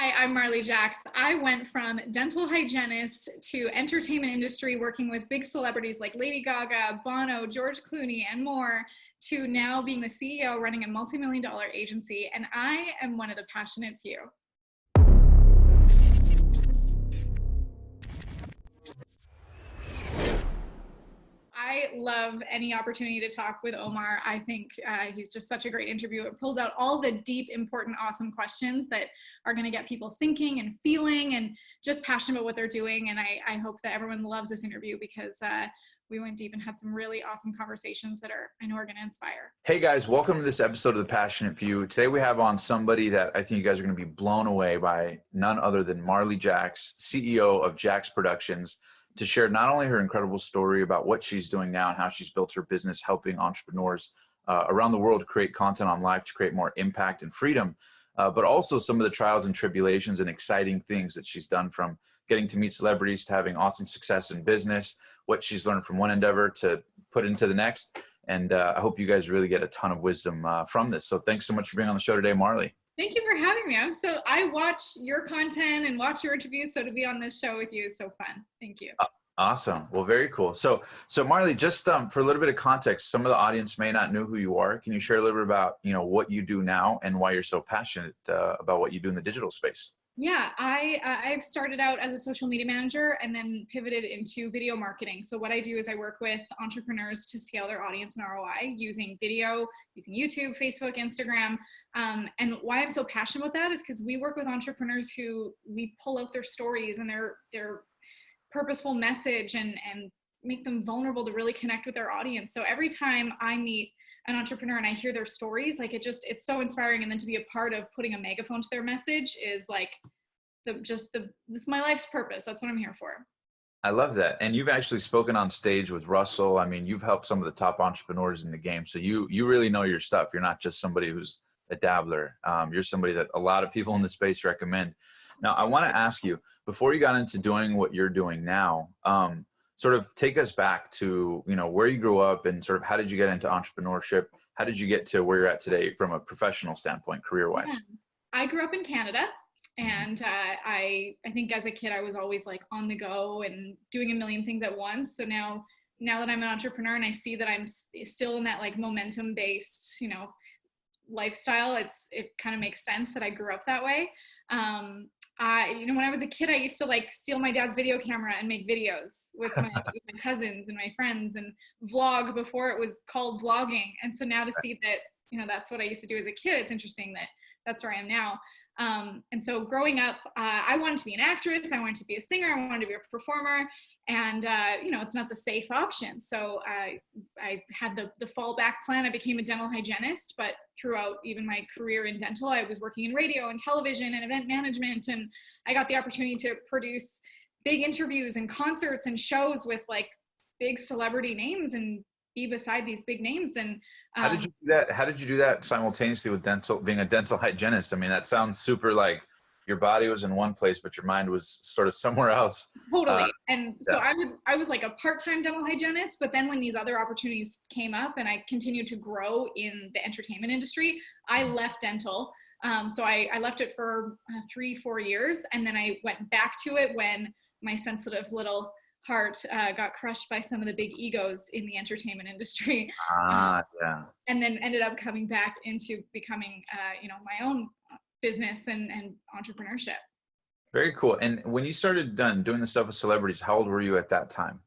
Hi, I'm Marley Jax. I went from dental hygienist to entertainment industry working with big celebrities like Lady Gaga, Bono, George Clooney, and more, to now being the CEO running a multi-million-dollar agency, and I am one of the passionate few. I love any opportunity to talk with Omar. I think he's just such a great interview. It pulls out all the deep, important, awesome questions that are going to get people thinking and feeling and just passionate about what they're doing. And I hope that everyone loves this interview because we went deep and had some really awesome conversations that I know are going to inspire. Hey guys, welcome to this episode of The Passionate Few. Today we have on somebody that I think you guys are going to be blown away by, none other than Marley Jax, CEO of Jax Productions, to share not only her incredible story about what she's doing now and how she's built her business helping entrepreneurs around the world create content on live to create more impact and freedom, but also some of the trials and tribulations and exciting things that she's done, from getting to meet celebrities to having awesome success in business, what she's learned from one endeavor to put into the next. And I hope you guys really get a ton of wisdom from this. So thanks so much for being on the show today, Marley. Thank you for having me. I watch your content and watch your interviews, so to be on this show with you is so fun. Thank you. Awesome. Well, very cool. So Marley, just for a little bit of context, some of the audience may not know who you are. Can you share a little bit about, what you do now and why you're so passionate about what you do in the digital space? Yeah, I've started out as a social media manager and then pivoted into video marketing. So what I do is I work with entrepreneurs to scale their audience and ROI using video, using YouTube, Facebook, Instagram. And why I'm so passionate about that is because we work with entrepreneurs who we pull out their stories and their purposeful message and make them vulnerable to really connect with their audience. So every time I meet an entrepreneur and I hear their stories, like it's so inspiring. And then to be a part of putting a megaphone to their message is like it's my life's purpose. That's what I'm here for. I love that. And you've actually spoken on stage with Russell. I mean, you've helped some of the top entrepreneurs in the game. So you really know your stuff. You're not just somebody who's a dabbler. You're somebody that a lot of people in the space recommend. Now, I want to ask you, before you got into doing what you're doing now, sort of take us back to, where you grew up and sort of how did you get into entrepreneurship? How did you get to where you're at today from a professional standpoint, career-wise? Yeah. I grew up in Canada, and I think as a kid, I was always like on the go and doing a million things at once. So now that I'm an entrepreneur and I see that I'm still in that like momentum-based, lifestyle, it kind of makes sense that I grew up that way. When I was a kid, I used to like steal my dad's video camera and make videos with my cousins and my friends and vlog before it was called vlogging. And so now to see that, that's what I used to do as a kid, it's interesting that that's where I am now. And so growing up, I wanted to be an actress. I wanted to be a singer. I wanted to be a performer. And, it's not the safe option. So I had the fallback plan. I became a dental hygienist, but throughout even my career in dental, I was working in radio and television and event management. And I got the opportunity to produce big interviews and concerts and shows with like big celebrity names and be beside these big names. And how did you do that? How did you do that simultaneously with being a dental hygienist? I mean, that sounds super like your body was in one place, but your mind was sort of somewhere else. Totally. So I was like a part-time dental hygienist, but then when these other opportunities came up and I continued to grow in the entertainment industry, I left dental. So I left it for 3-4 years. And then I went back to it when my sensitive little heart got crushed by some of the big egos in the entertainment industry. Yeah. And then ended up coming back into becoming, my own business and entrepreneurship. Very cool. And when you started doing the stuff with celebrities, how old were you at that time?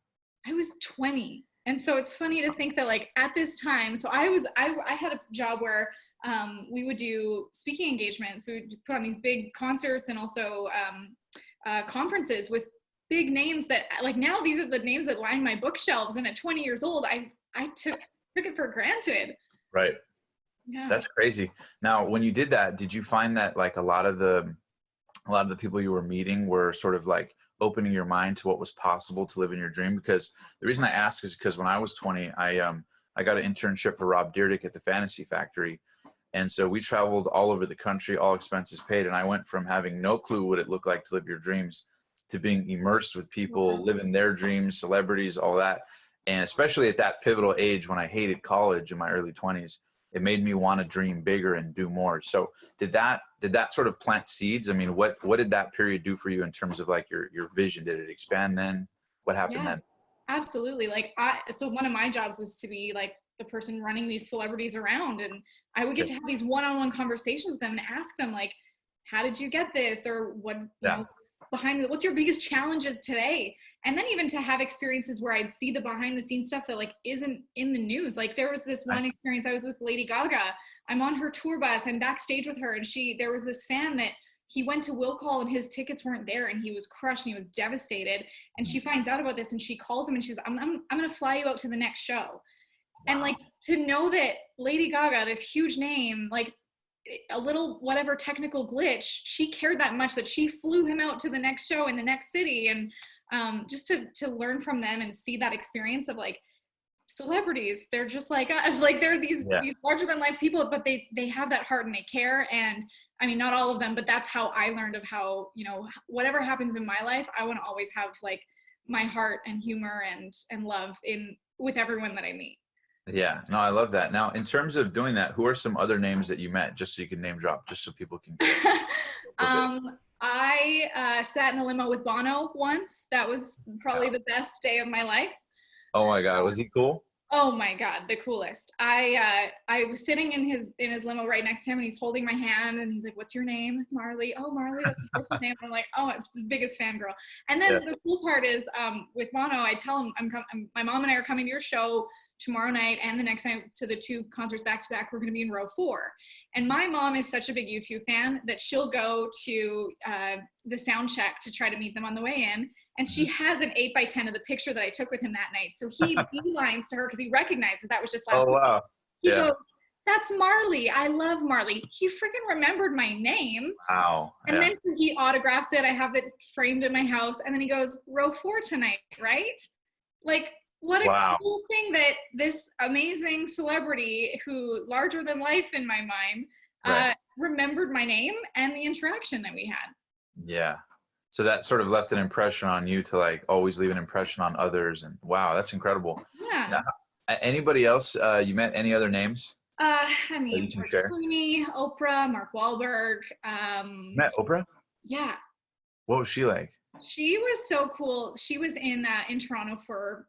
I was 20. And so it's funny to think that like at this time, so I had a job where we would do speaking engagements. So we'd put on these big concerts and also conferences with big names that like now these are the names that line my bookshelves. And at 20 years old, I took it for granted. Right. Yeah. That's crazy. Now, when you did that, did you find that like a lot of the people you were meeting were sort of like opening your mind to what was possible to live in your dream? Because the reason I ask is because when I was 20, I got an internship for Rob Dyrdek at the Fantasy Factory. And so we traveled all over the country, all expenses paid. And I went from having no clue what it looked like to live your dreams to being immersed with people, living their dreams, celebrities, all that. And especially at that pivotal age when I hated college in my early 20s, it made me want to dream bigger and do more. So did that did that sort of plant seeds? I mean, what did that period do for you in terms of like your vision? Did it expand then? What happened Yeah, then? absolutely. Like so one of my jobs was to be like the person running these celebrities around, and I would get Okay. to have these one-on-one conversations with them and ask them like, how did you get this? Or what, Yeah. what's your biggest challenges today? And then even to have experiences where I'd see the behind the scenes stuff that like isn't in the news. Like there was this Right. one experience I was with Lady Gaga. I'm on her tour bus, I'm backstage with her, and there was this fan that he went to will call and his tickets weren't there, and he was crushed and he was devastated. And she finds out about this and she calls him and she's, I'm going to fly you out to the next show. And Wow. like to know that Lady Gaga, this huge name, like a little whatever technical glitch, she cared that much that she flew him out to the next show in the next city. And just to learn from them and see that experience of like celebrities, they're just like us, like they're Yeah. these larger than life people, but they have that heart and they care. And I mean, not all of them, but that's how I learned of how, whatever happens in my life, I want to always have like my heart and humor and love in with everyone that I meet. Yeah. No, I love that. Now, in terms of doing that, who are some other names that you met, just so you can name drop, just so people can get a bit? I sat in a limo with Bono once. That was probably the best day of my life. Oh my God, was he cool? Oh my God, the coolest. I was sitting in his limo right next to him, and he's holding my hand, and he's like, "What's your name?" Marley. Oh, Marley, that's a beautiful name. I'm like, oh, I'm the biggest fangirl. And then Yeah. the cool part is, with Bono, I tell him my mom and I are coming to your show tomorrow night and the next night to the two concerts back to back. We're going to be in row 4. And my mom is such a big U2 fan that she'll go to the sound check to try to meet them on the way in. And she has an 8x10 of the picture that I took with him that night. So he beelines to her because he recognizes that was just last Oh week. wow. He Yeah. goes, "That's Marley. I love Marley." He freaking remembered my name. Wow. And Yeah. then he autographs it. I have it framed in my house. And then he goes, "Row 4 tonight, right?" Like, what a Wow. cool thing that this amazing celebrity who larger than life in my mind Right. remembered my name and the interaction that we had. Yeah. So that sort of left an impression on you to like always leave an impression on others. And wow, that's incredible. Yeah. Now, anybody else you met? Any other names I that you mean, can George share? Clooney, Oprah, Mark Wahlberg. Met Oprah? Yeah, What was she like? she was so cool. She was in Toronto for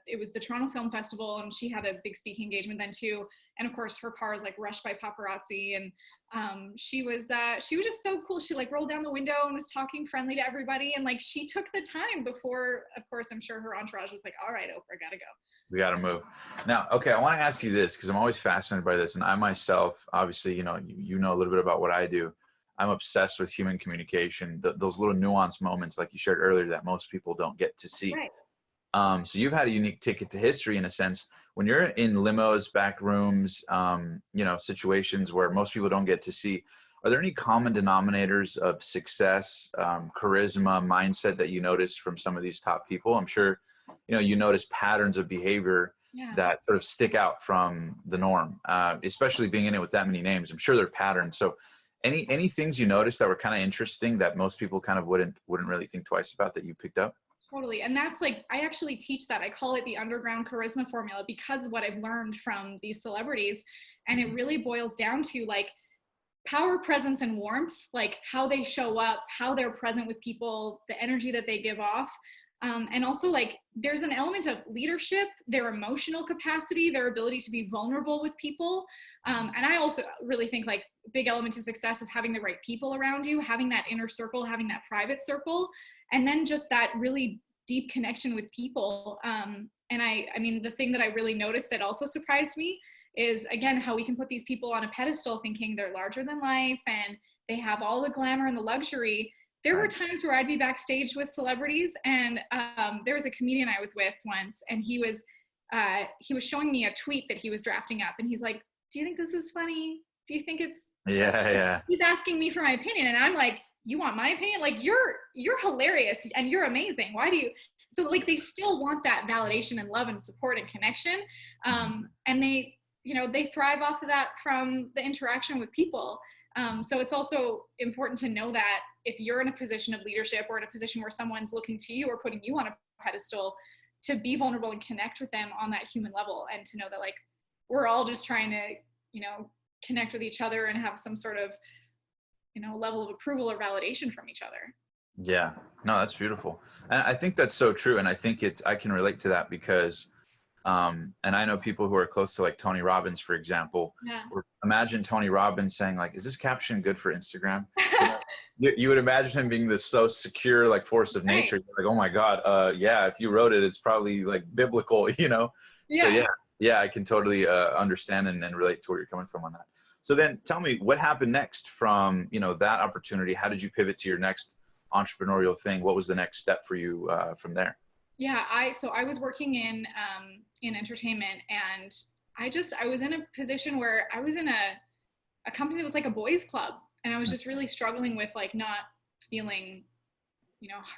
it was the Toronto Film Festival, and she had a big speaking engagement then too. And of course, her car is like rushed by paparazzi, and she was just so cool. She like rolled down the window and was talking friendly to everybody, and like she took the time before. Of course, I'm sure her entourage was like, "All right, Oprah, gotta go." We got to move. Now, okay, I want to ask you this because I'm always fascinated by this. And I myself, obviously, you know a little bit about what I do. I'm obsessed with human communication, those little nuanced moments like you shared earlier that most people don't get to see. Right. So you've had a unique ticket to history in a sense. When you're in limos, back rooms, situations where most people don't get to see, are there any common denominators of success, charisma, mindset that you noticed from some of these top people? I'm sure, you notice patterns of behavior Yeah. that sort of stick out from the norm, especially being in it with that many names. I'm sure there are patterns. So any things you noticed that were kind of interesting that most people kind of wouldn't really think twice about that you picked up? Totally. And that's like, I actually teach that. I call it the underground charisma formula because of what I've learned from these celebrities. And it really boils down to like power, presence, and warmth, like how they show up, how they're present with people, the energy that they give off. And also like there's an element of leadership, their emotional capacity, their ability to be vulnerable with people. And I also really think like big element to success is having the right people around you, having that inner circle, having that private circle, and then just that really deep connection with people. And I mean, the thing that I really noticed that also surprised me is again, how we can put these people on a pedestal thinking they're larger than life and they have all the glamour and the luxury. There were times where I'd be backstage with celebrities, and there was a comedian I was with once, and he was showing me a tweet that he was drafting up, and he's like, "Do you think this is funny? Do you think it's?" Yeah. He's asking me for my opinion, and I'm like, "You want my opinion? Like you're hilarious and you're amazing. Why do you?" So like they still want that validation and love and support and connection, and they thrive off of that from the interaction with people. So it's also important to know that if you're in a position of leadership or in a position where someone's looking to you or putting you on a pedestal, to be vulnerable and connect with them on that human level, and to know that like we're all just trying to, connect with each other and have some sort of level of approval or validation from each other. Yeah, no, that's beautiful. And I think that's so true. And I think I can relate to that because, and I know people who are close to like Tony Robbins, for example, Yeah. or imagine Tony Robbins saying like, is this caption good for Instagram? You would imagine him being this so secure, like force of Right. nature. You're like, oh my God, yeah, if you wrote it, it's probably like biblical, So Yeah. yeah, I can totally understand and relate to where you're coming from on that. So then tell me what happened next from, that opportunity. How did you pivot to your next entrepreneurial thing? What was the next step for you from there? Yeah, I was working in entertainment, and I was in a position where I was in a company that was like a boys club, and I was just really struggling with like not feeling,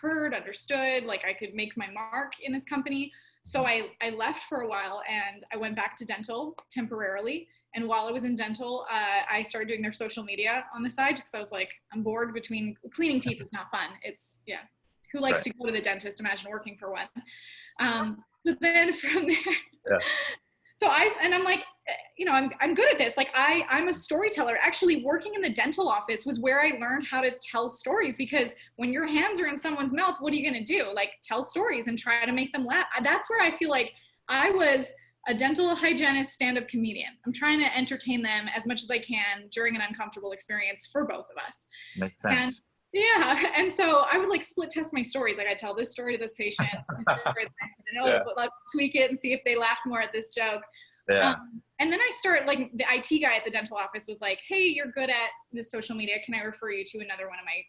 heard, understood, like I could make my mark in this company. So I left for a while, and I went back to dental temporarily. And while I was in dental, I started doing their social media on the side, because I was like, I'm bored. Between cleaning teeth is not fun. It's, yeah, who likes Right. to go to the dentist? Imagine working for one. But then from there, Yeah. so I'm like, I'm good at this. Like I'm a storyteller. Actually, working in the dental office was where I learned how to tell stories, because when your hands are in someone's mouth, what are you going to do? Like tell stories and try to make them laugh. That's where I feel like I was a dental hygienist stand-up comedian. I'm trying to entertain them as much as I can during an uncomfortable experience for both of us. Makes And sense. yeah, and so I would like split test my stories. Like I tell this story to this patient, this story, and I said, no, Yeah. but like tweak it and see if they laughed more at this joke. Yeah. And then I started, like, the IT guy at the dental office was like, hey, you're good at this social media. Can I refer you to another one of my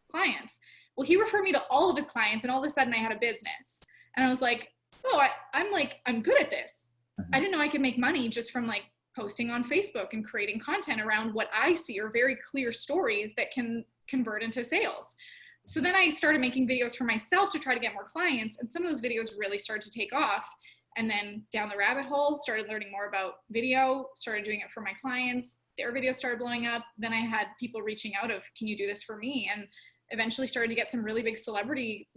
clients? Well, he referred me to all of his clients, and all of a sudden I had a business. And I was like, oh, I'm good at this. I didn't know I could make money just from like posting on Facebook and creating content around what I see are very clear stories that can convert into sales. So then I started making videos for myself to try to get more clients, and some of those videos really started to take off. And then down the rabbit hole, started learning more about video, started doing it for my clients. Their videos started blowing up. Then I had people reaching out of, can you do this for me? And eventually started to get some really big celebrity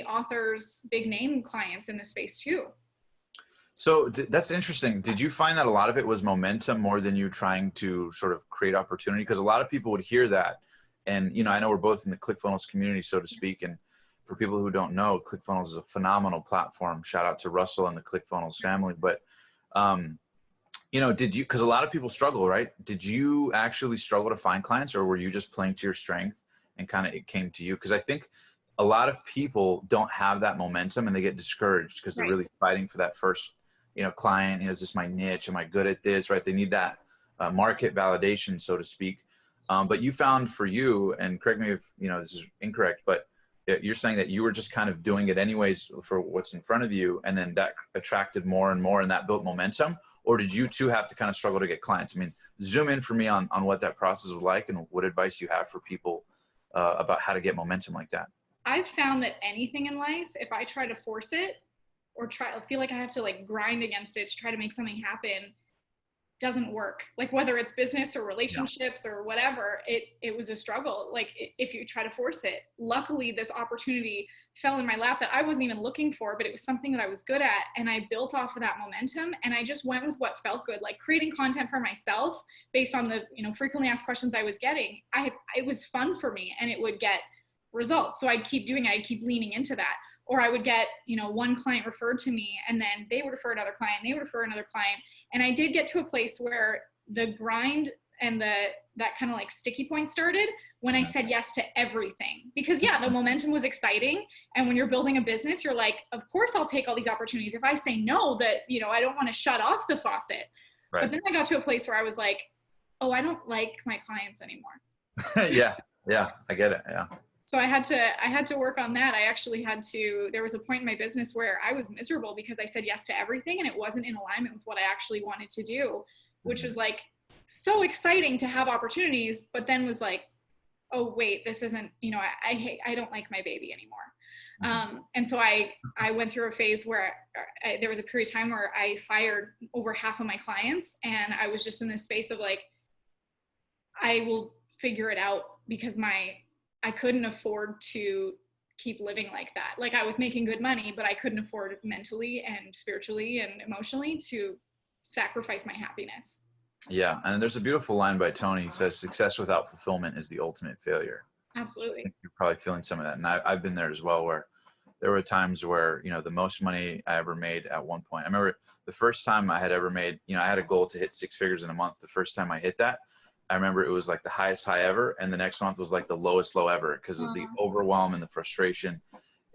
authors, big name clients in this space too. So that's interesting. Did you find that a lot of it was momentum more than you trying to sort of create opportunity? Because a lot of people would hear that. And, I know we're both in the ClickFunnels community, so to speak. And for people who don't know, ClickFunnels is a phenomenal platform. Shout out to Russell and the ClickFunnels family. But, did you, because a lot of people struggle, right? Did you actually struggle to find clients, or were you just playing to your strength and kind of it came to you? Because I think a lot of people don't have that momentum and they get discouraged because they're really fighting for that first, client. Is this my niche? Am I good at this? Right? They need that market validation, so to speak. But you found for you, and correct me if this is incorrect, but you're saying that you were just kind of doing it anyways for what's in front of you, and then that attracted more and more, and that built momentum. Or did you too have to kind of struggle to get clients? I mean, zoom in for me on what that process was like, and what advice you have for people about how to get momentum like that. I've found that anything in life, if I try to force it or feel like I have to like grind against it to try to make something happen, doesn't work. Like whether it's business or relationships or whatever, it was a struggle. Like if you try to force it. Luckily, this opportunity fell in my lap that I wasn't even looking for, but it was something that I was good at, and I built off of that momentum, and I just went with what felt good, like creating content for myself based on the frequently asked questions I was getting. It was fun for me, and it would get results. So I'd keep doing it. I'd keep leaning into that. Or I would get, one client referred to me, and then they would refer another client, and they would refer another client. And I did get to a place where the grind and that kind of like sticky point started when I said yes to everything. Because the momentum was exciting. And when you're building a business, you're like, of course I'll take all these opportunities. If I say no, that, I don't want to shut off the faucet. Right. But then I got to a place where I was like, oh, I don't like my clients anymore. Yeah, I get it. Yeah. So I had to work on that. There was a point in my business where I was miserable because I said yes to everything, and it wasn't in alignment with what I actually wanted to do, which was like so exciting to have opportunities, but then was like, oh wait, this isn't, I don't like my baby anymore. And so I went through a phase where there was a period of time where I fired over half of my clients, and I was just in this space of like, I will figure it out, because I couldn't afford to keep living like that. Like I was making good money, but I couldn't afford mentally and spiritually and emotionally to sacrifice my happiness. Yeah, and there's a beautiful line by Tony. He says, "Success without fulfillment is the ultimate failure." I Absolutely. think you're probably feeling some of that, and I've been there as well, where there were times where, the most money I ever made at one point. I remember the first time I had ever made, I had a goal to hit 6 figures in a month. The first time I hit that, I remember it was like the highest high ever, and the next month was like the lowest low ever because of the overwhelm and the frustration.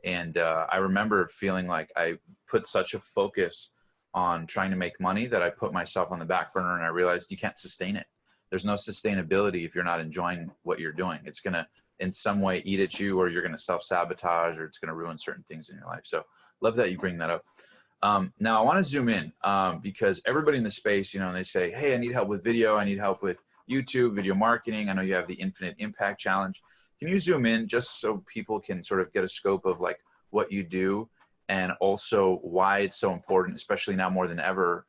And I remember feeling like I put such a focus on trying to make money that I put myself on the back burner, and I realized you can't sustain it. There's no sustainability if you're not enjoying what you're doing. It's going to in some way eat at you, or you're going to self-sabotage, or it's going to ruin certain things in your life. So love that you bring that up. Now I want to zoom in because everybody in the space, they say, hey, I need help with video. I need help with YouTube, video marketing. I know you have the Infinite Impact Challenge. Can you zoom in just so people can sort of get a scope of like what you do, and also why it's so important, especially now more than ever?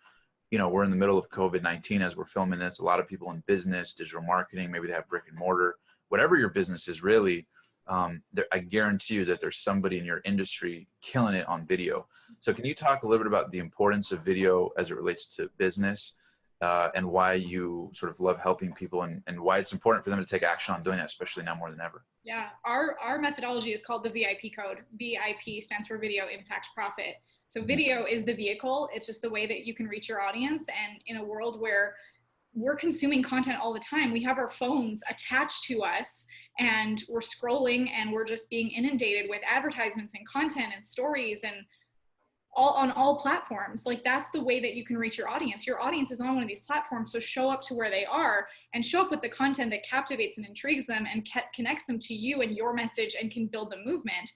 We're in the middle of COVID-19 as we're filming this. A lot of people in business, digital marketing, maybe they have brick and mortar, whatever your business is really. I guarantee you that there's somebody in your industry killing it on video. So can you talk a little bit about the importance of video as it relates to business, and why you sort of love helping people, and why it's important for them to take action on doing that, especially now more than ever? Yeah, our methodology is called the VIP code. VIP stands for Video Impact Profit. So video is the vehicle. It's just the way that you can reach your audience. And in a world where we're consuming content all the time, we have our phones attached to us and we're scrolling and we're just being inundated with advertisements and content and stories and on all platforms. Like, that's the way that you can reach your audience. Your audience is on one of these platforms, so show up to where they are and show up with the content that captivates and intrigues them and connects them to you and your message and can build the movement.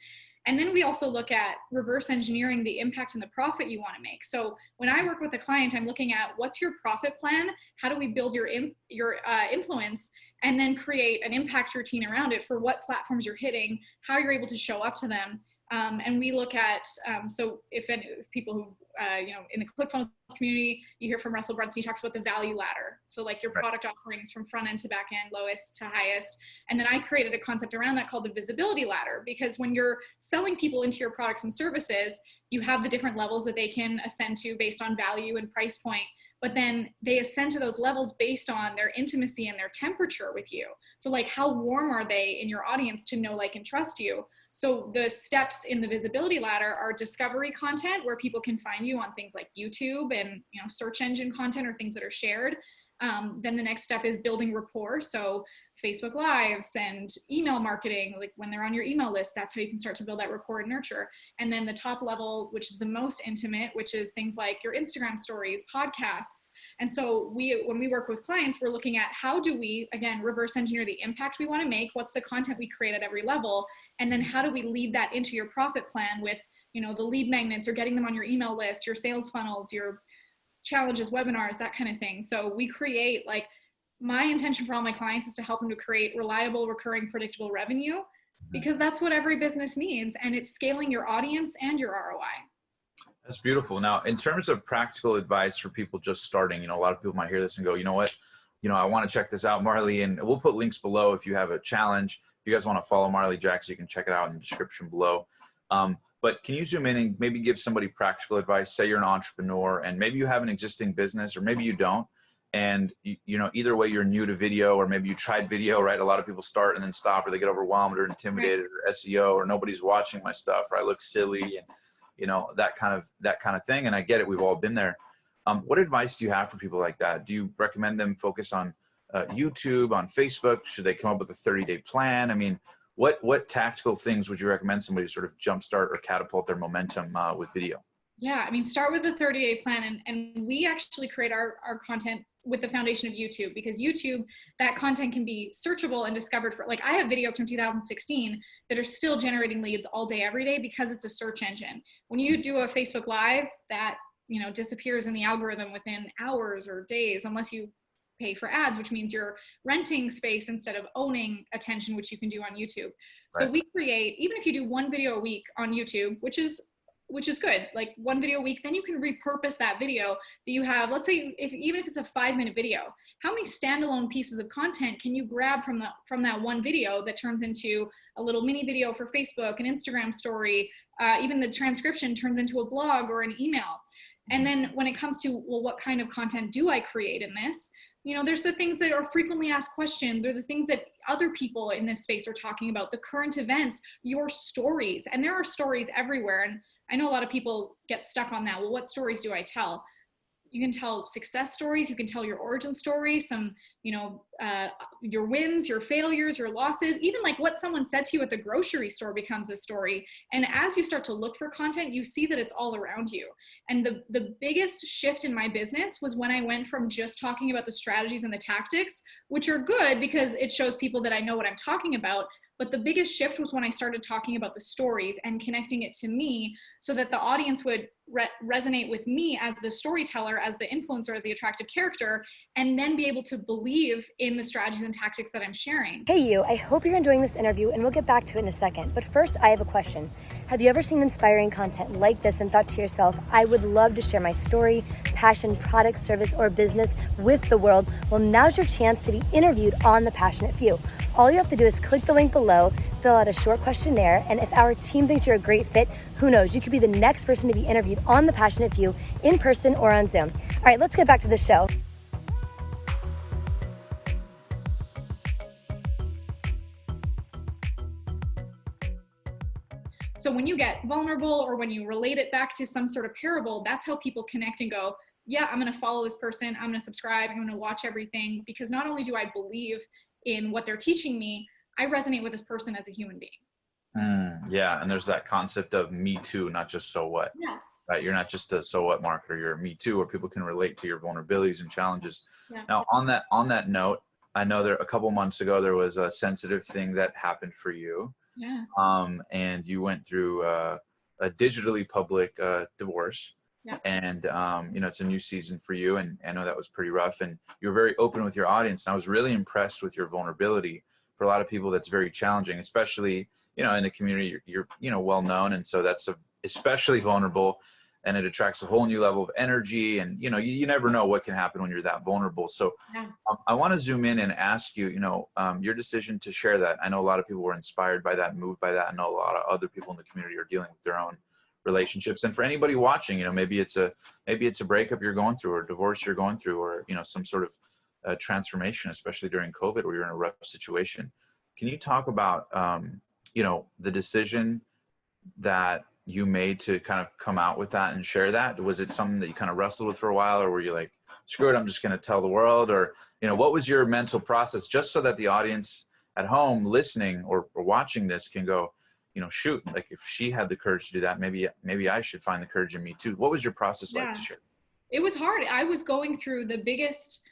And then we also look at reverse engineering the impact and the profit you want to make. So when I work with a client, I'm looking at what's your profit plan? How do we build your influence, and then create an impact routine around it for what platforms you're hitting, how you're able to show up to them. And we look at, so if people who've, in the ClickFunnels community, you hear from Russell Brunson, he talks about the value ladder. So like your product offerings from front end to back end, lowest to highest. And then I created a concept around that called the visibility ladder, because when you're selling people into your products and services, you have the different levels that they can ascend to based on value and price point. But then they ascend to those levels based on their intimacy and their temperature with you. So like, how warm are they in your audience to know, like, and trust you? So the steps in the visibility ladder are discovery content, where people can find you on things like YouTube and search engine content or things that are shared. Then the next step is building rapport. So Facebook Lives and email marketing, like when they're on your email list, that's how you can start to build that rapport and nurture. And then the top level, which is the most intimate, which is things like your Instagram stories, podcasts. And so when we work with clients, we're looking at how do we, again, reverse engineer the impact we want to make, what's the content we create at every level, and then how do we lead that into your profit plan with, the lead magnets, or getting them on your email list, your sales funnels, your challenges, webinars, that kind of thing. So we create, like, my intention for all my clients is to help them to create reliable, recurring, predictable revenue, because that's what every business needs. And it's scaling your audience and your ROI. That's beautiful. Now, in terms of practical advice for people just starting, a lot of people might hear this and go, you know what, I want to check this out, Marley, and we'll put links below if you have a challenge. If you guys want to follow Marley Jax, you can check it out in the description below. But can you zoom in and maybe give somebody practical advice? Say you're an entrepreneur and maybe you have an existing business, or maybe you don't. And either way, you're new to video, or maybe you tried video, right? A lot of people start and then stop, or they get overwhelmed or intimidated, or SEO, or nobody's watching my stuff, or I look silly, and that kind of thing. And I get it. We've all been there. What advice do you have for people like that? Do you recommend them focus on YouTube, on Facebook? Should they come up with a 30-day plan? I mean, what tactical things would you recommend somebody to sort of jumpstart or catapult their momentum with video? Yeah, I mean, start with the 30-day plan. And we actually create our content with the foundation of YouTube, because YouTube, that content can be searchable and discovered for, like, I have videos from 2016 that are still generating leads all day, every day, because it's a search engine. When you do a Facebook Live, that, disappears in the algorithm within hours or days, unless you pay for ads, which means you're renting space instead of owning attention, which you can do on YouTube. So we create, even if you do one video a week on YouTube, which is good, like one video a week, then you can repurpose that video that you have. Let's say even if it's a 5-minute video, how many standalone pieces of content can you grab from that one video that turns into a little mini video for Facebook, an Instagram story, even the transcription turns into a blog or an email. And then when it comes to, well, what kind of content do I create in this? You know, there's the things that are frequently asked questions, or the things that other people in this space are talking about, the current events, your stories. And there are stories everywhere. And I know a lot of people get stuck on that. Well, what stories do I tell? You can tell success stories, you can tell your origin story, some, your wins, your failures, your losses, even like what someone said to you at the grocery store becomes a story. And as you start to look for content, you see that it's all around you. And the biggest shift in my business was when I went from just talking about the strategies and the tactics, which are good because it shows people that I know what I'm talking about. But the biggest shift was when I started talking about the stories and connecting it to me, so that the audience would resonate with me as the storyteller, as the influencer, as the attractive character, and then be able to believe in the strategies and tactics that I'm sharing. Hey you, I hope you're enjoying this interview, and we'll get back to it in a second. But first, I have a question. Have you ever seen inspiring content like this and thought to yourself, I would love to share my story, passion, product, service, or business with the world? Well, now's your chance to be interviewed on The Passionate Few. All you have to do is click the link below, fill out a short questionnaire, and if our team thinks you're a great fit, who knows, you could be the next person to be interviewed on The Passionate Few in person or on Zoom. All right, let's get back to the show. So when you get vulnerable, or when you relate it back to some sort of parable, that's how people connect and go, yeah, I'm going to follow this person. I'm going to subscribe. I'm going to watch everything, because not only do I believe in what they're teaching me, I resonate with this person as a human being. Yeah. And there's that concept of me too, not just so what. Yes. Right? You're not just a so what marketer, you're a me too, where people can relate to your vulnerabilities and challenges. Yeah. Now, on that note, I know a couple months ago, there was a sensitive thing that happened for you. Yeah. And you went through a digitally public divorce. Yeah. And it's a new season for you, and I know that was pretty rough, and you were very open with your audience, and I was really impressed with your vulnerability. For a lot of people, that's very challenging, especially in the community. You're well known, and so that's especially vulnerable, and it attracts a whole new level of energy, and you never know what can happen when you're that vulnerable. So Yeah. I want to zoom in and ask you, your decision to share that. I know a lot of people were inspired by that, moved by that. I know a lot of other people in the community are dealing with their own relationships. And for anybody watching, maybe it's a breakup you're going through, or a divorce you're going through, or some sort of transformation, especially during COVID, where you're in a rough situation. Can you talk about the decision that you made to kind of come out with that and share that? Was it something that you kind of wrestled with for a while, or were you like, screw it, I'm just going to tell the world? Or what was your mental process, just so that the audience at home listening or watching this can go, shoot, like if she had the courage to do that, maybe I should find the courage in me too. What was your process like to share? It was hard. I was going through the biggest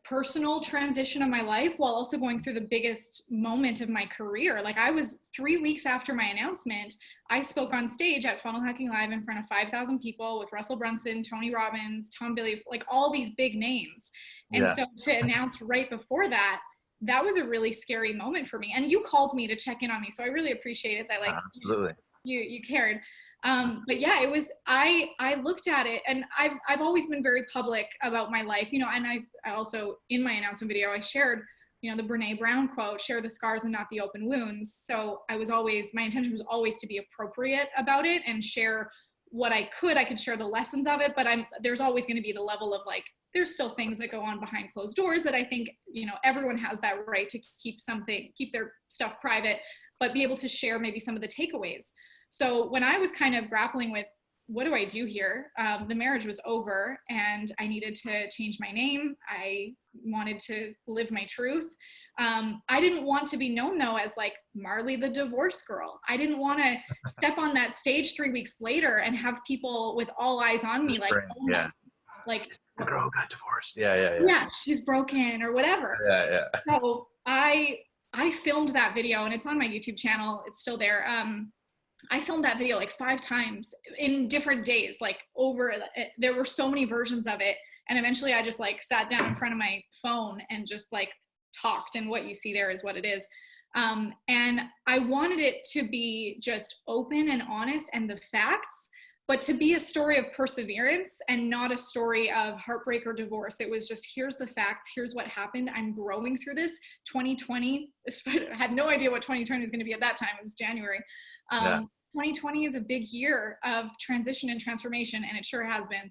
personal transition of my life, while also going through the biggest moment of my career. Like, I was 3 weeks after my announcement, I spoke on stage at Funnel Hacking Live in front of 5,000 people with Russell Brunson, Tony Robbins, Tom Billy, like all these big names. And so to announce right before that was a really scary moment for me. And you called me to check in on me, so I really appreciate it that absolutely. you cared. But yeah, it was, I looked at it, and I've always been very public about my life, and I also, in my announcement video, I shared, the Brene Brown quote, share the scars and not the open wounds. So my intention was always to be appropriate about it and share what I could share the lessons of it, but there's always going to be the level of like, there's still things that go on behind closed doors that I think, everyone has that right to keep their stuff private, but be able to share maybe some of the takeaways. So when I was kind of grappling with, what do I do here? The marriage was over, and I needed to change my name. I wanted to live my truth. I didn't want to be known though as like Marley the divorce girl. I didn't want to step on that stage 3 weeks later and have people with all eyes on me like, oh my, like the girl who got divorced. Yeah, she's broken or whatever. So I filmed that video, and it's on my YouTube channel. It's still there. I filmed that video like 5 times in different days, there were so many versions of it. And eventually I just like sat down in front of my phone and just like talked, and what you see there is what it is. And I wanted it to be just open and honest and the facts, but to be a story of perseverance and not a story of heartbreak or divorce. It was just, here's the facts, here's what happened. I'm growing through this. 2020, I had no idea what 2020 was going to be at that time. It was January. 2020 is a big year of transition and transformation, and it sure has been.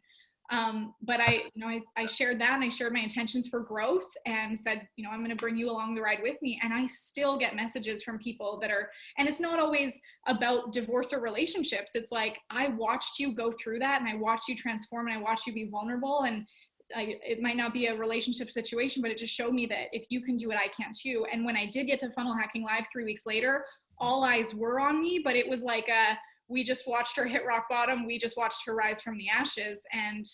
But I shared that, and I shared my intentions for growth and said, I'm going to bring you along the ride with me. And I still get messages from people that are, and it's not always about divorce or relationships. It's like, I watched you go through that, and I watched you transform, and I watched you be vulnerable. And it might not be a relationship situation, but it just showed me that if you can do it, I can too. And when I did get to Funnel Hacking Live 3 weeks later, all eyes were on me, but it was like we just watched her hit rock bottom. We just watched her rise from the ashes. And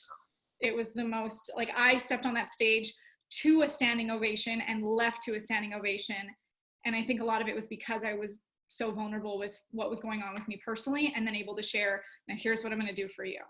it was the most, like, I stepped on that stage to a standing ovation and left to a standing ovation. And I think a lot of it was because I was so vulnerable with what was going on with me personally, and then able to share, now here's what I'm going to do for you.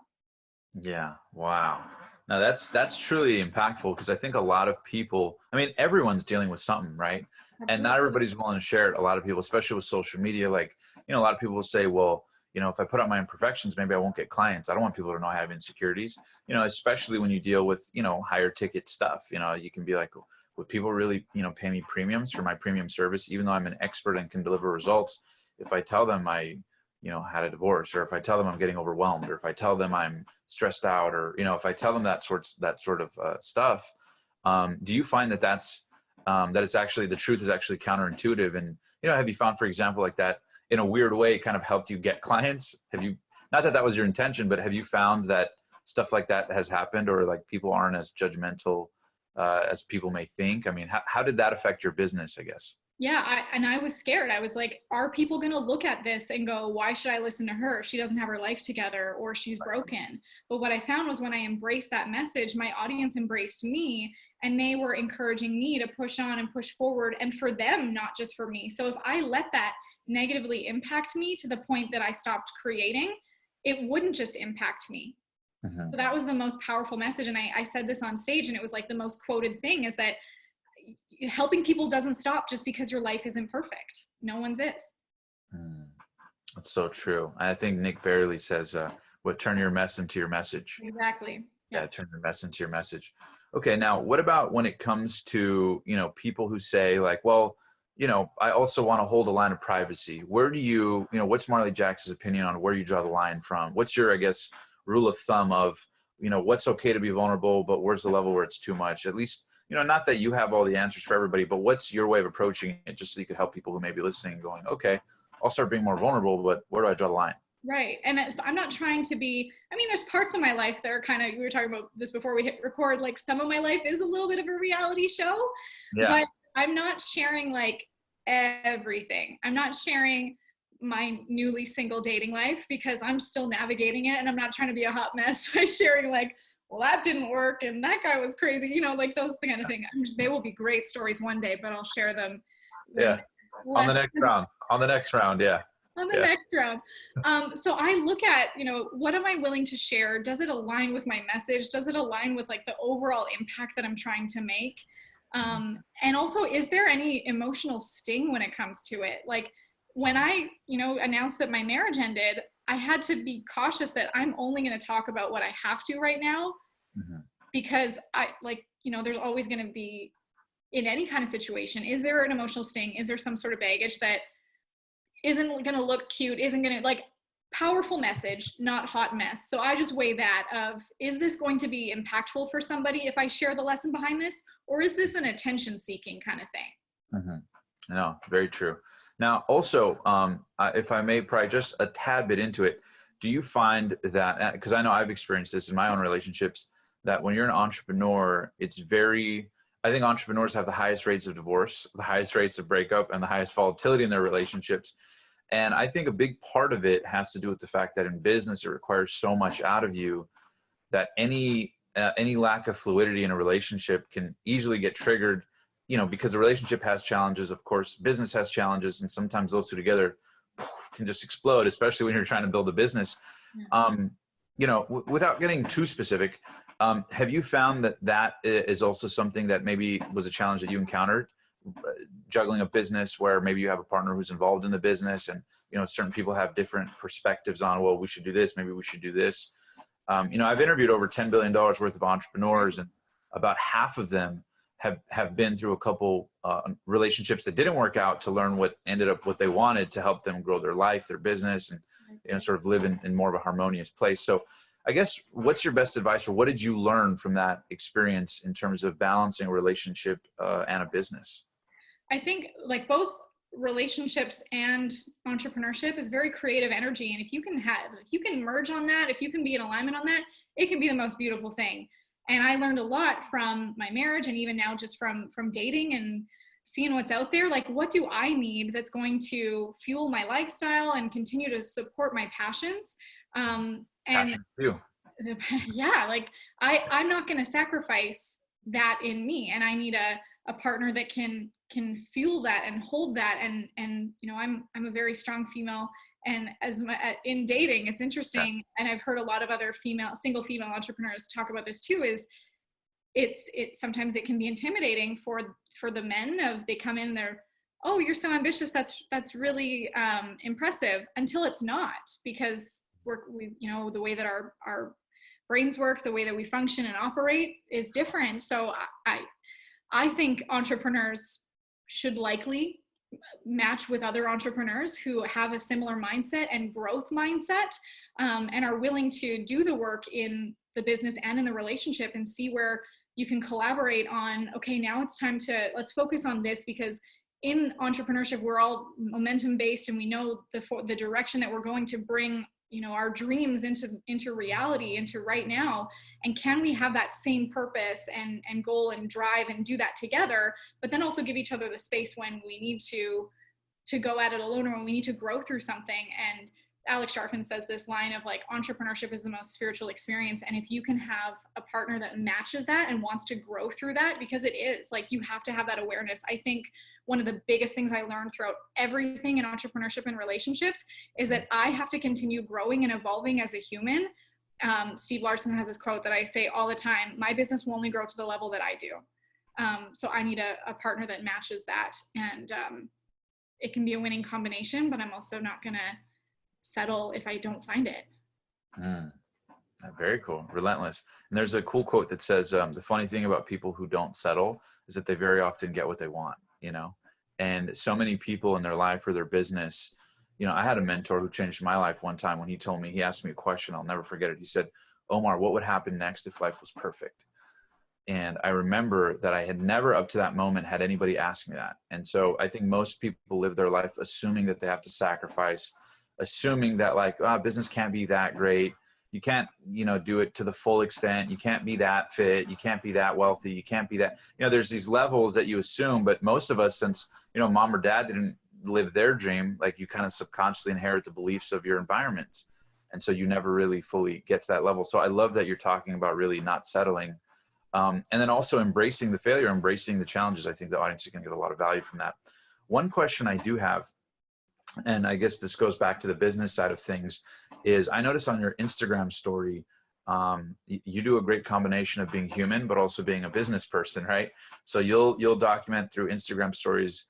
Yeah. Wow. Now that's truly impactful, because I think a lot of people, I mean, everyone's dealing with something, right? Absolutely. And not everybody's willing to share it. A lot of people, especially with social media, like, a lot of people will say, well, if I put up my imperfections, maybe I won't get clients. I don't want people to know I have insecurities, especially when you deal with, higher ticket stuff. You can be like, would people really, pay me premiums for my premium service, even though I'm an expert and can deliver results? If I tell them I, had a divorce, or if I tell them I'm getting overwhelmed, or if I tell them I'm stressed out, or, if I tell them that sort of stuff, do you find that that it's actually, the truth is actually counterintuitive? And, have you found, for example, like that in a weird way, it kind of helped you get clients? Have you, not that that was your intention, but have you found that stuff like that has happened, or like people aren't as judgmental as people may think? I mean, how did that affect your business, I guess? Yeah, I was scared. I was like, are people going to look at this and go, why should I listen to her? She doesn't have her life together, or she's broken. But what I found was, when I embraced that message, my audience embraced me, and they were encouraging me to push on and push forward, and for them, not just for me. So if I let that negatively impact me to the point that I stopped creating, it wouldn't just impact me. Mm-hmm. So that was the most powerful message. And I said this on stage, and it was like the most quoted thing, is that helping people doesn't stop just because your life isn't perfect. No one's is. That's so true. I think Nick Barely says, turn your mess into your message. Exactly. Yeah, turn your mess into your message. Okay, now what about when it comes to, people who say like, well, I also want to hold a line of privacy. Where do you, what's Marley Jax's opinion on where you draw the line from? What's your, I guess, rule of thumb of, what's okay to be vulnerable, but where's the level where it's too much? At least, not that you have all the answers for everybody, but what's your way of approaching it, just so you could help people who may be listening and going, okay, I'll start being more vulnerable, but where do I draw the line? Right. And so I'm not trying to be, there's parts of my life that are kind of, we were talking about this before we hit record, like some of my life is a little bit of a reality show, but I'm not sharing like everything. I'm not sharing my newly single dating life, because I'm still navigating it, and I'm not trying to be a hot mess by sharing like, well, that didn't work and that guy was crazy, like those kind of thing. They will be great stories one day, but I'll share them. Yeah. On the next round. On the next round. Yeah. On the next round. So I look at, what am I willing to share? Does it align with my message? Does it align with like the overall impact that I'm trying to make? And also, is there any emotional sting when it comes to it? Like when I, announced that my marriage ended, I had to be cautious that I'm only going to talk about what I have to right now, because there's always going to be, in any kind of situation, is there an emotional sting? Is there some sort of baggage that isn't going to look cute, isn't going to, like, powerful message, not hot mess. So I just weigh that of, is this going to be impactful for somebody if I share the lesson behind this, or is this an attention seeking kind of thing? No, very true. Now, also, if I may pry just a tad bit into it, do you find that, because I know I've experienced this in my own relationships, that when you're an entrepreneur, it's very, I think entrepreneurs have the highest rates of divorce, the highest rates of breakup, and the highest volatility in their relationships. And I think a big part of it has to do with the fact that in business, it requires so much out of you that any lack of fluidity in a relationship can easily get triggered, because the relationship has challenges. Of course, business has challenges, and sometimes those two together can just explode, especially when you're trying to build a business. Without getting too specific, have you found that is also something that maybe was a challenge that you encountered, juggling a business where maybe you have a partner who's involved in the business, and certain people have different perspectives on, well, we should do this, maybe we should do this. I've interviewed over $10 billion worth of entrepreneurs, and about half of them have been through a couple relationships that didn't work out to learn what ended up what they wanted to help them grow their life, their business, and sort of live in more of a harmonious place. So I guess, what's your best advice, or what did you learn from that experience in terms of balancing a relationship and a business? I think like both relationships and entrepreneurship is very creative energy. And if you can merge on that, if you can be in alignment on that, it can be the most beautiful thing. And I learned a lot from my marriage, and even now just from dating and seeing what's out there. Like, what do I need that's going to fuel my lifestyle and continue to support my passions? And Passion for you. yeah, like I'm not going to sacrifice that in me, and I need a partner that can fuel that and hold that. And you know, I'm a very strong female, and in dating, it's interesting, and I've heard a lot of other single female entrepreneurs talk about this too, is it's sometimes it can be intimidating for the men. They come in, they're, oh, you're so ambitious, that's really impressive, until it's not, because we you know, the way that our brains work, the way that we function and operate is different. So I think entrepreneurs should likely match with other entrepreneurs who have a similar mindset and growth mindset, and are willing to do the work in the business and in the relationship, and see where you can collaborate on, okay, now it's time to, let's focus on this, because in entrepreneurship, we're all momentum based, and we know the direction that we're going to bring, you know, our dreams into reality, into right now. And can we have that same purpose and goal and drive and do that together, but then also give each other the space when we need to go at it alone, or when we need to grow through something. And Alex Sharfin says this line of like, entrepreneurship is the most spiritual experience. And if you can have a partner that matches that and wants to grow through that, because it is like, you have to have that awareness. I think one of the biggest things I learned throughout everything in entrepreneurship and relationships is that I have to continue growing and evolving as a human. Steve Larson has this quote that I say all the time: my business will only grow to the level that I do. So I need a partner that matches that. And it can be a winning combination, but I'm also not going to settle if I don't find it. Very cool. Relentless. And there's a cool quote that says, the funny thing about people who don't settle is that they very often get what they want, you know? And so many people in their life or their business, you know, I had a mentor who changed my life one time when he told me, he asked me a question, I'll never forget it. He said, Omar, what would happen next if life was perfect? And I remember that I had never up to that moment had anybody ask me that. And so I think most people live their life assuming that they have to sacrifice, assuming that like, business can't be that great. You can't, you know, do it to the full extent. You can't be that fit. You can't be that wealthy. You can't be that, you know, there's these levels that you assume, but most of us, since, you know, mom or dad didn't live their dream, like you kind of subconsciously inherit the beliefs of your environments. And so you never really fully get to that level. So I love that you're talking about really not settling. And then also embracing the failure, embracing the challenges. I think the audience is going to get a lot of value from that. One question I do have, and I guess this goes back to the business side of things, is I noticed on your Instagram story, you do a great combination of being human, but also being a business person, right? So you'll document through Instagram stories,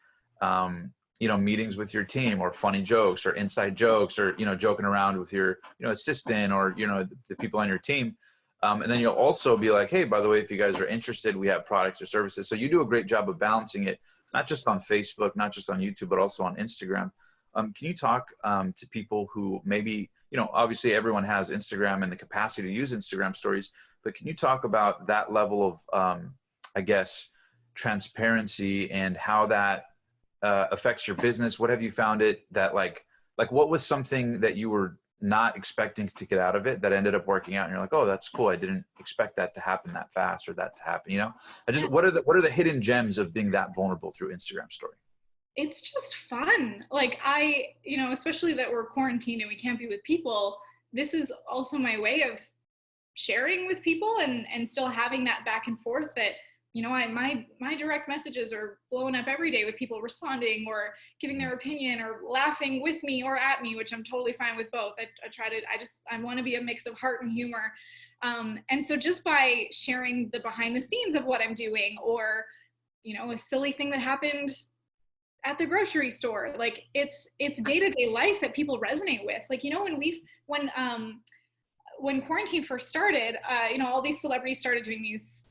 you know, meetings with your team, or funny jokes or inside jokes, or, you know, joking around with your, you know, assistant, or, you know, the people on your team. And then you'll also be like, hey, by the way, if you guys are interested, we have products or services. So you do a great job of balancing it, not just on Facebook, not just on YouTube, but also on Instagram. Can you talk to people who maybe, you know, obviously everyone has Instagram and the capacity to use Instagram stories, but can you talk about that level of, I guess, transparency and how that affects your business? What have you found it that like what was something that you were not expecting to get out of it that ended up working out, and you're like, oh, that's cool, I didn't expect that to happen that fast, or that to happen, you know? What are the hidden gems of being that vulnerable through Instagram story? It's just fun. Like you know, especially that we're quarantined and we can't be with people, this is also my way of sharing with people and still having that back and forth that, you know, my direct messages are blowing up every day with people responding or giving their opinion or laughing with me or at me, which I'm totally fine with both. I want to be a mix of heart and humor. And so just by sharing the behind the scenes of what I'm doing, or, you know, a silly thing that happened at the grocery store, like it's day-to-day life that people resonate with. Like, you know, when quarantine first started, you know, all these celebrities started doing these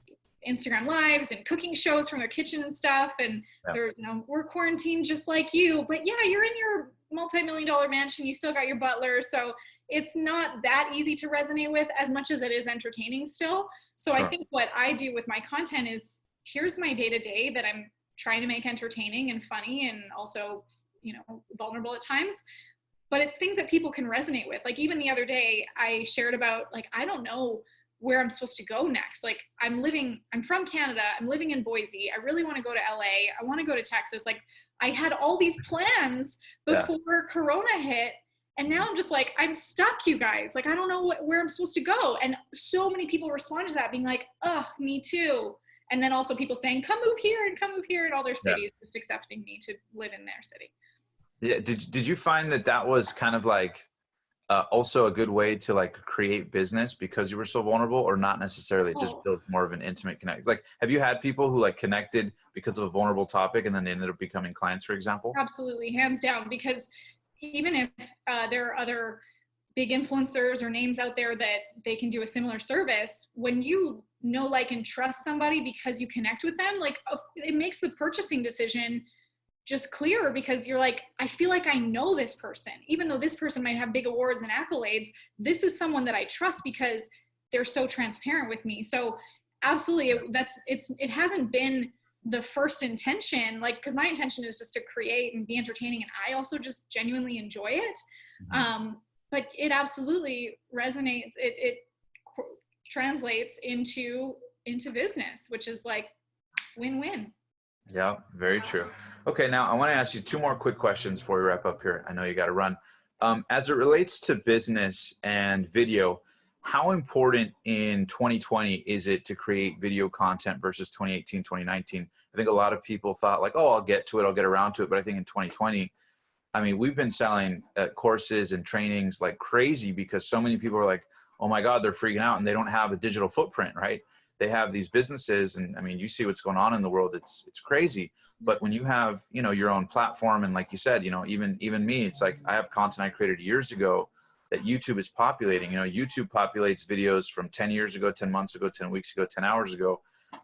Instagram lives and cooking shows from their kitchen and stuff. And they're, we're quarantined just like you, but yeah, you're in your multi-million-dollar mansion. You still got your butler. So it's not that easy to resonate with as much as it is entertaining still. So I think what I do with my content is, here's my day-to-day that I'm trying to make entertaining and funny and also, vulnerable at times. But it's things that people can resonate with. Like even the other day, I shared about, like, I don't know where I'm supposed to go next. Like I'm from Canada. I'm living in Boise. I really want to go to LA. I want to go to Texas. Like I had all these plans before Corona hit. And now I'm just like, I'm stuck, you guys. Like, I don't know where I'm supposed to go. And so many people respond to that being like, oh, me too. And then also people saying, come move here and come move here in all their cities, just accepting me to live in their city. Yeah. Did you find that was kind of like also a good way to like create business because you were so vulnerable, or not necessarily, just build more of an intimate connect? Like, have you had people who like connected because of a vulnerable topic and then they ended up becoming clients, for example? Absolutely. Hands down. Because even if there are other big influencers or names out there that they can do a similar service, when you know, like, and trust somebody because you connect with them, like it makes the purchasing decision just clearer, because you're like, I feel like I know this person, even though this person might have big awards and accolades. This is someone that I trust because they're so transparent with me. So absolutely, it hasn't been the first intention, like, because my intention is just to create and be entertaining, and I also just genuinely enjoy it. But it absolutely resonates. It translates into business, which is like win-win. Yeah, very true. Okay, now I want to ask you two more quick questions before we wrap up here. I know you got to run. As it relates to business and video, how important in 2020 is it to create video content versus 2018, 2019? I think a lot of people thought like, oh, I'll get around to it. But I think in 2020, I mean, we've been selling courses and trainings like crazy because so many people are like, oh my God, they're freaking out and they don't have a digital footprint, right? They have these businesses, and I mean, you see what's going on in the world. It's crazy. But when you have, your own platform, and like you said, even me, it's like I have content I created years ago that YouTube is populating. YouTube populates videos from 10 years ago, 10 months ago, 10 weeks ago, 10 hours ago.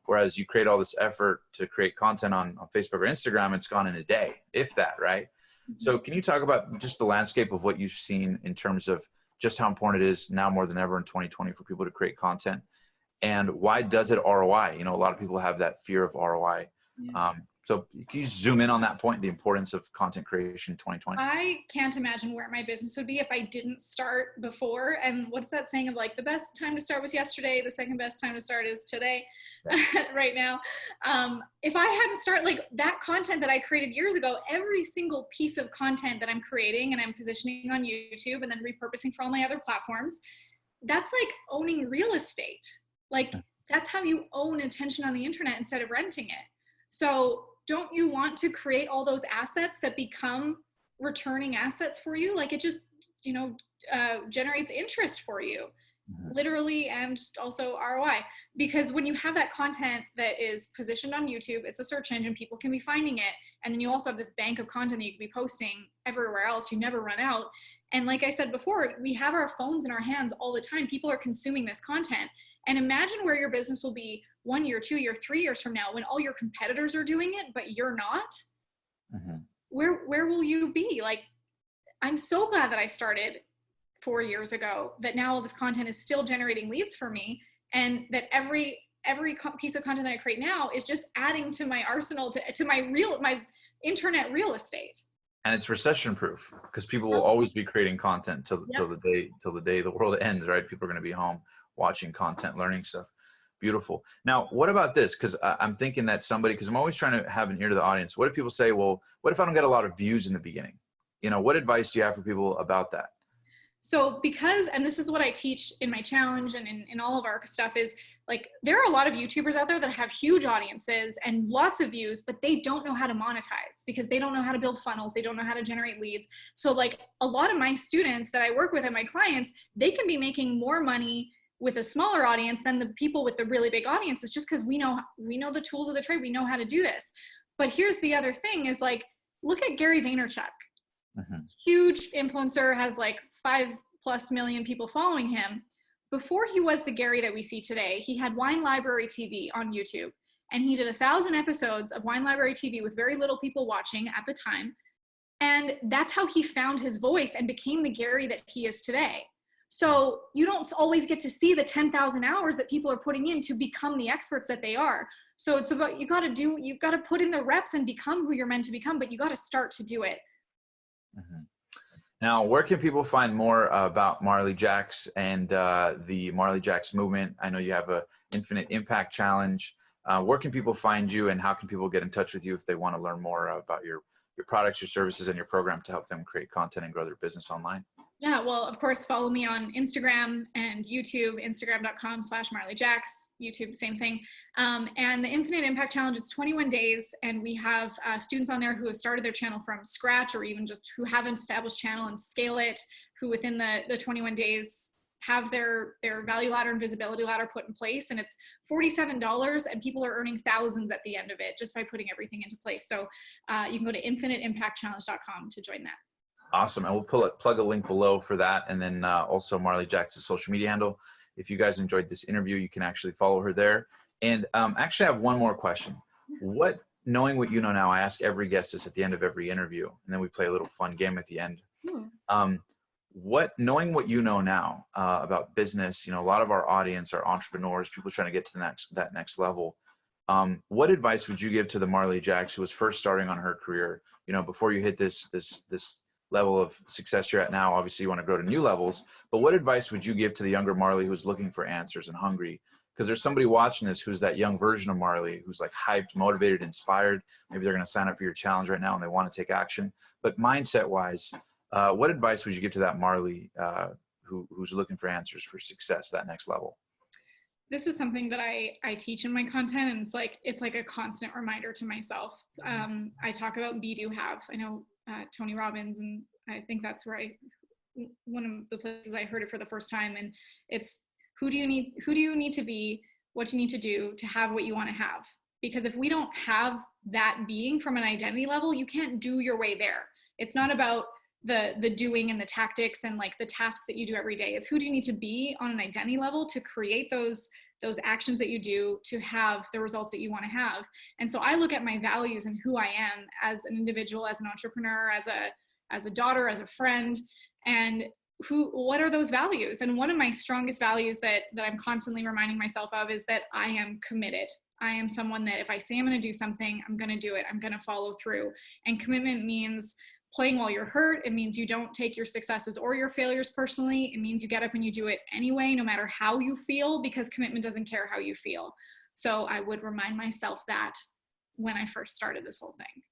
Whereas you create all this effort to create content on Facebook or Instagram, it's gone in a day, if that, right? So can you talk about just the landscape of what you've seen in terms of just how important it is now more than ever in 2020 for people to create content? And why does it ROI? A lot of people have that fear of ROI. So can you zoom in on that point, the importance of content creation in 2020? I can't imagine where my business would be if I didn't start before. And what's that saying of like, the best time to start was yesterday, the second best time to start is today, right now. If I hadn't started like that content that I created years ago, every single piece of content that I'm creating and I'm positioning on YouTube and then repurposing for all my other platforms, that's like owning real estate. Like that's how you own attention on the internet instead of renting it. So don't you want to create all those assets that become returning assets for you? Like it just, generates interest for you, literally, and also ROI. Because when you have that content that is positioned on YouTube, it's a search engine, people can be finding it. And then you also have this bank of content that you can be posting everywhere else. You never run out. And like I said before, we have our phones in our hands all the time. People are consuming this content. And imagine where your business will be 1 year, 2 year, 3 years from now, when all your competitors are doing it, but you're not. Where will you be? Like, I'm so glad that I started 4 years ago, that now all this content is still generating leads for me. And that every piece of content that I create now is just adding to my arsenal, to my internet real estate. And it's recession proof because people will always be creating content till the day the world ends, right? People are going to be home watching content, learning stuff. Beautiful. Now, what about this? Because I'm thinking that because I'm always trying to have an ear to the audience. What if people say, well, what if I don't get a lot of views in the beginning? What advice do you have for people about that? So and this is what I teach in my challenge and in all of our stuff, is like, there are a lot of YouTubers out there that have huge audiences and lots of views, but they don't know how to monetize because they don't know how to build funnels. They don't know how to generate leads. So like a lot of my students that I work with and my clients, they can be making more money with a smaller audience than the people with the really big audiences, just because we know the tools of the trade. We know how to do this. But here's the other thing is like, look at Gary Vaynerchuk. Huge influencer, has like 5+ million people following him. before he was the Gary that we see today, he had Wine Library TV on YouTube. And he did 1,000 episodes of Wine Library TV with very little people watching at the time. And that's how he found his voice and became the Gary that he is today. So you don't always get to see the 10,000 hours that people are putting in to become the experts that they are. So it's about, you've got to put in the reps and become who you're meant to become, but you got to start to do it. Mm-hmm. Now, where can people find more about Marley Jax and the Marley Jax movement? I know you have a Infinite Impact Challenge. Where can people find you, and how can people get in touch with you if they want to learn more about your products, your services, and your program to help them create content and grow their business online? Yeah, well, of course, follow me on Instagram and YouTube, instagram.com/Marley Jax, YouTube, same thing. And the Infinite Impact Challenge, it's 21 days, and we have students on there who have started their channel from scratch, or even just who have an established channel and scale it, who within the 21 days have their value ladder and visibility ladder put in place. And it's $47, and people are earning thousands at the end of it just by putting everything into place. So you can go to infiniteimpactchallenge.com to join that. Awesome. And we'll plug a link below for that. And then also Marley Jax's social media handle. If you guys enjoyed this interview, you can actually follow her there. And actually I have one more question. Knowing what you know now, I ask every guest this at the end of every interview, and then we play a little fun game at the end. Knowing what you know now about business, you know, a lot of our audience are entrepreneurs, people trying to get to that next level. What advice would you give to the Marley Jax who was first starting on her career? You know, before you hit this level of success you're at now, obviously you want to grow to new levels, but what advice would you give to the younger Marley who's looking for answers and hungry? Because there's somebody watching this who's that young version of Marley who's like hyped, motivated, inspired. Maybe they're going to sign up for your challenge right now and they want to take action. But mindset wise, what advice would you give to that Marley who's looking for answers for success, that next level? This is something that I teach in my content, and it's like a constant reminder to myself. I talk about be, do, have. I know Tony Robbins, and I think that's where one of the places I heard it for the first time. And it's who do you need to be, what you need to do to have what you want to have. Because if we don't have that being from an identity level, you can't do your way there. It's not about the doing and the tactics and like the tasks that you do every day. It's who do you need to be on an identity level to create those actions that you do to have the results that you want to have. And so I look at my values and who I am as an individual, as an entrepreneur, as a daughter, as a friend, and what are those values? And one of my strongest values that I'm constantly reminding myself of is that I am committed. I am someone that if I say I'm going to do something, I'm going to do it. I'm going to follow through. And commitment means playing while you're hurt. It means you don't take your successes or your failures personally. It means you get up and you do it anyway, no matter how you feel, because commitment doesn't care how you feel. So I would remind myself that when I first started this whole thing.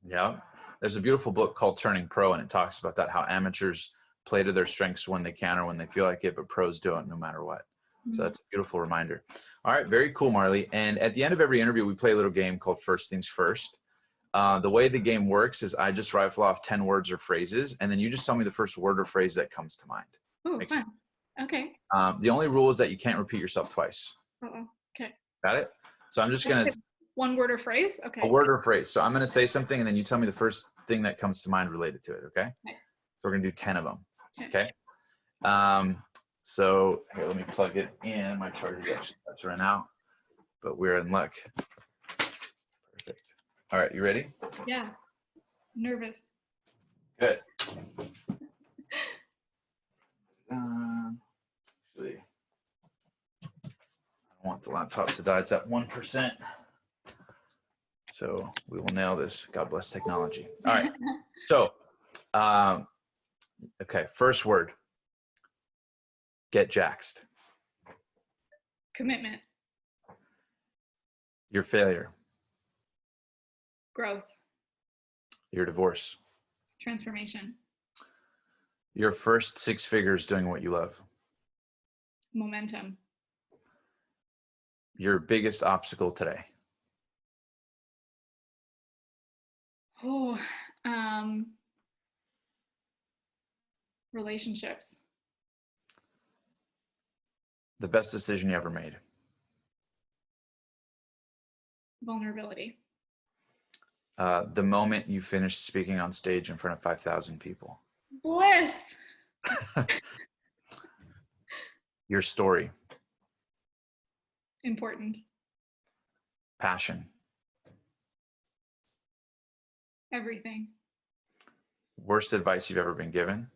Yeah. There's a beautiful book called Turning Pro, and it talks about that, how amateurs play to their strengths when they can or when they feel like it, but pros do it no matter what. So that's a beautiful reminder. All right. Very cool, Marley. And at the end of every interview, we play a little game called First Things First. The way the game works is I just rifle off 10 words or phrases, and then you just tell me the first word or phrase that comes to mind. Oh, fun. Okay. The only rule is that you can't repeat yourself twice. Okay. Got it? So I'm just going to... One word or phrase? Okay. A word or phrase. So I'm going to say something, and then you tell me the first thing that comes to mind related to it, okay? So we're going to do 10 of them, okay? So here, let me plug it in. My charger's actually about to run out, but we're in luck. Perfect. All right, you ready? Yeah. Nervous. Good. Actually, I don't want the laptop to die. It's at 1%. So we will nail this. God bless technology. All right. So, okay, first word. Get jaxed. Commitment. Your failure. Growth. Your divorce. Transformation. Your first 6 figures doing what you love. Momentum. Your biggest obstacle today. Oh, relationships. The best decision you ever made. Vulnerability. The moment you finished speaking on stage in front of 5,000 people. Bliss. Your story. Important. Passion. Everything. Worst advice you've ever been given.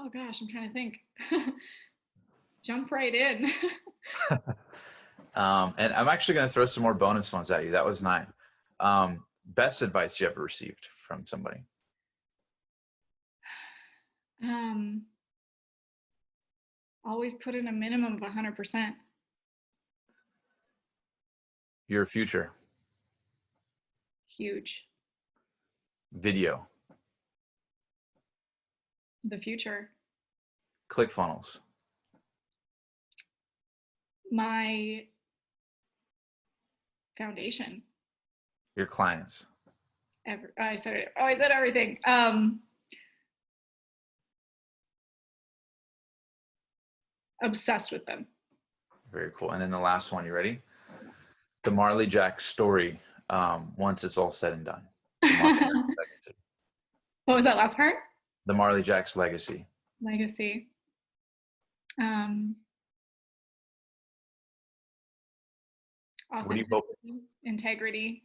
Oh gosh, I'm trying to think. Jump right in. And I'm actually going to throw some more bonus ones at you. That was 9. Best advice you ever received from somebody. Always put in a minimum of 100%. Your future. Huge. Video. The future. ClickFunnels. My foundation. Your clients. I said it. Oh, I said everything. Obsessed with them. Very cool. And then the last one, you ready? The Marley Jax story, once it's all said and done. What was that last part? The Marley Jax legacy. Legacy. What do you hope? Integrity.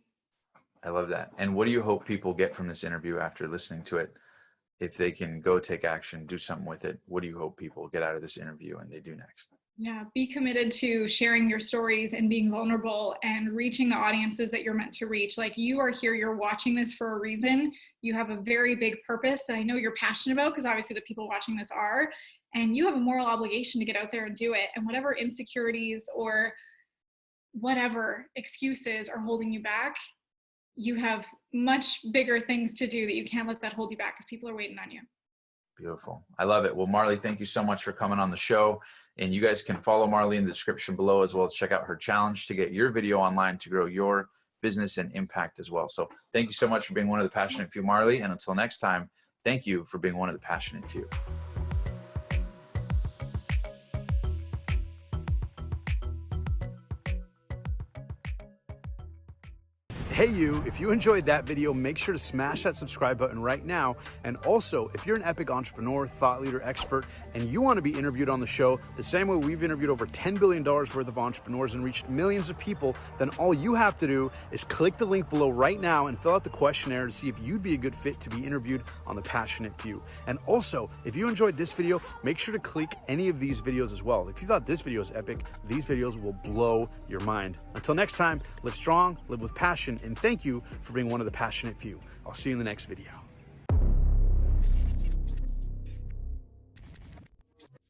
I love that. And what do you hope people get from this interview after listening to it? If they can go take action, do something with it, what do you hope people get out of this interview and they do next? Yeah, be committed to sharing your stories and being vulnerable and reaching the audiences that you're meant to reach. Like, you are here, you're watching this for a reason. You have a very big purpose that I know you're passionate about, because obviously the people watching this are, and you have a moral obligation to get out there and do it. And whatever insecurities or whatever excuses are holding you back, you have much bigger things to do that you can't let that hold you back, because people are waiting on you. Beautiful. I love it. Well, Marley, thank you so much for coming on the show. And you guys can follow Marley in the description below, as well as check out her challenge to get your video online to grow your business and impact as well. So thank you so much for being one of the passionate few, Marley. And until next time, thank you for being one of the passionate few. Hey you, if you enjoyed that video, make sure to smash that subscribe button right now. And also, if you're an epic entrepreneur, thought leader, expert, and you want to be interviewed on the show, the same way we've interviewed over $10 billion worth of entrepreneurs and reached millions of people, then all you have to do is click the link below right now and fill out the questionnaire to see if you'd be a good fit to be interviewed on The Passionate Few. And also, if you enjoyed this video, make sure to click any of these videos as well. If you thought this video is epic, these videos will blow your mind. Until next time, live strong, live with passion, and thank you for being one of the passionate few. I'll see you in the next video.